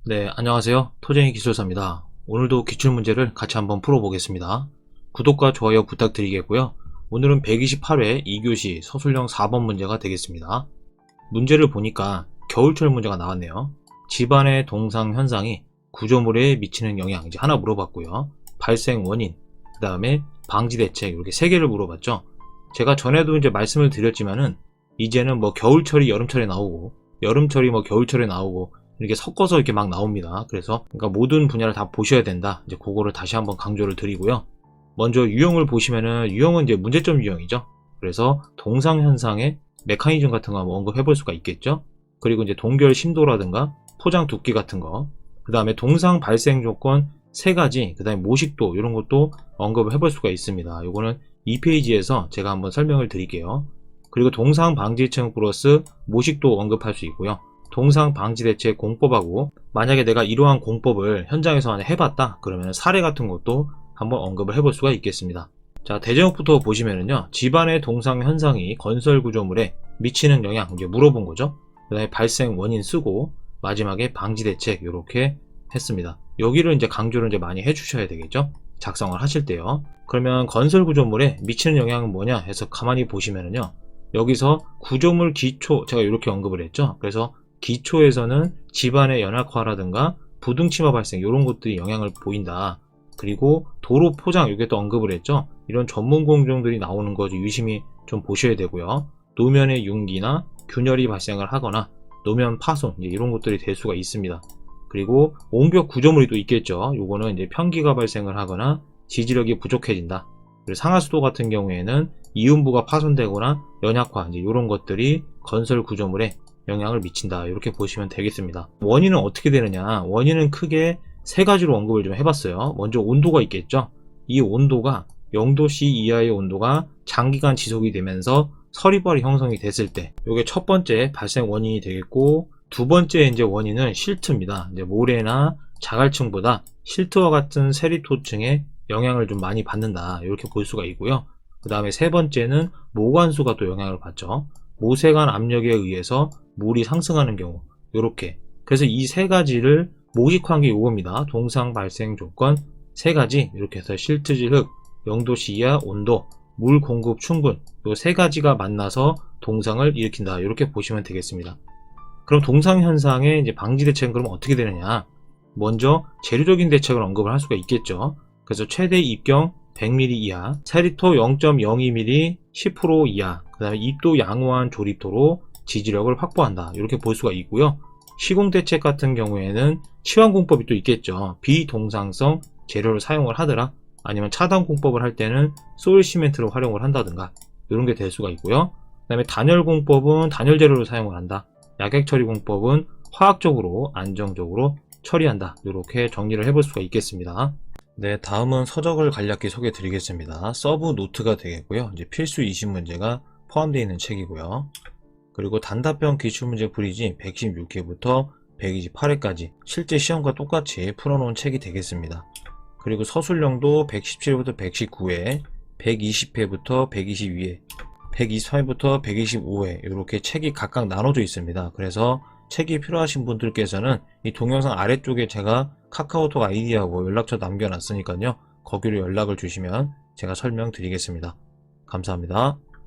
네, 안녕하세요. 토쟁이 기술사입니다. 오늘도 기출문제를 같이 한번 풀어보겠습니다. 구독과 좋아요 부탁드리겠고요. 오늘은 128회 2교시 서술형 4번 문제가 되겠습니다. 문제를 보니까 겨울철 문제가 나왔네요. 집안의 동상 현상이 구조물에 미치는 영향 이제 하나 물어봤고요. 발생 원인, 그 다음에 방지 대책 이렇게 세 개를 물어봤죠. 제가 전에도 이제 말씀을 드렸지만은 이제는 뭐 겨울철이 여름철에 나오고 여름철이 뭐 겨울철에 나오고 이렇게 섞어서 이렇게 막 나옵니다. 그래서 그러니까 모든 분야를 다 보셔야 된다. 이제 그거를 다시 한번 강조를 드리고요. 먼저 유형을 보시면은 유형은 이제 문제점 유형이죠. 그래서 동상 현상의 메커니즘 같은 거 한번 언급해 볼 수가 있겠죠. 그리고 이제 동결 심도라든가 포장 두께 같은 거, 그 다음에 동상 발생 조건 세 가지, 그 다음에 모식도 이런 것도 언급을 해볼 수가 있습니다. 이거는 2페이지에서 제가 한번 설명을 드릴게요. 그리고 동상 방지층 플러스 모식도 언급할 수 있고요. 동상 방지 대책 공법하고, 만약에 내가 이러한 공법을 현장에서 해봤다 그러면 사례 같은 것도 한번 언급을 해볼 수가 있겠습니다. 자, 대제목부터 보시면은요, 집안의 동상 현상이 건설 구조물에 미치는 영향 이제 물어본 거죠. 그 다음에 발생 원인 쓰고 마지막에 방지 대책 이렇게 했습니다. 여기를 이제 강조를 이제 많이 해주셔야 되겠죠, 작성을 하실 때요. 그러면 건설 구조물에 미치는 영향은 뭐냐 해서 가만히 보시면은요, 여기서 구조물 기초 제가 이렇게 언급을 했죠. 그래서 기초에서는 집안의 연약화라든가 부등침화 발생 이런 것들이 영향을 보인다. 그리고 도로 포장 이게 또 언급을 했죠. 이런 전문 공정들이 나오는 거 유심히 좀 보셔야 되고요. 노면의 융기나 균열이 발생을 하거나 노면 파손 이런 것들이 될 수가 있습니다. 그리고 옹벽 구조물이 또 있겠죠. 요거는 이제 편기가 발생을 하거나 지지력이 부족해진다. 그리고 상하수도 같은 경우에는 이음부가 파손되거나 연약화 이런 것들이 건설 구조물에 영향을 미친다. 이렇게 보시면 되겠습니다. 원인은 어떻게 되느냐, 원인은 크게 세 가지로 언급을 좀 해봤어요. 먼저 온도가 있겠죠. 이 온도가 0도C 이하의 온도가 장기간 지속이 되면서 서리발이 형성이 됐을 때, 이게 첫 번째 발생 원인이 되겠고, 두 번째 이제 원인은 실트입니다. 이제 모래나 자갈층보다 실트와 같은 세리토층에 영향을 좀 많이 받는다. 이렇게 볼 수가 있고요. 그 다음에 세 번째는 모관수가 또 영향을 받죠. 모세관 압력에 의해서 물이 상승하는 경우, 이렇게. 그래서 이 세 가지를 모식한 게 이겁니다. 동상 발생 조건 세 가지, 이렇게 해서 실트질 흙, 0도씨 이하 온도, 물 공급 충분, 이 세 가지가 만나서 동상을 일으킨다. 이렇게 보시면 되겠습니다. 그럼 동상 현상의 이제 방지 대책은 그럼 어떻게 되느냐? 먼저 재료적인 대책을 언급을 할 수가 있겠죠. 그래서 최대 입경 100mm 이하, 세리토 0.02mm 10% 이하, 그 다음에 입도 양호한 조립도로 지지력을 확보한다. 이렇게 볼 수가 있고요. 시공대책 같은 경우에는 치환공법이 또 있겠죠. 비동상성 재료를 사용을 하더라, 아니면 차단공법을 할 때는 소일 시멘트를 활용을 한다든가 이런 게 될 수가 있고요. 그 다음에 단열공법은 단열 재료를 사용을 한다. 약액처리공법은 화학적으로 안정적으로 처리한다. 이렇게 정리를 해볼 수가 있겠습니다. 네, 다음은 서적을 간략히 소개해 드리겠습니다. 서브 노트가 되겠고요. 이제 필수 20문제가 포함되어 있는 책이고요. 그리고 단답형 기출문제 풀이지 116회부터 128회까지 실제 시험과 똑같이 풀어놓은 책이 되겠습니다. 그리고 서술형도 117회부터 119회, 120회부터 122회, 124회부터 125회 이렇게 책이 각각 나눠져 있습니다. 그래서 책이 필요하신 분들께서는 이 동영상 아래쪽에 제가 카카오톡 아이디하고 연락처 남겨놨으니까요. 거기로 연락을 주시면 제가 설명드리겠습니다. 감사합니다.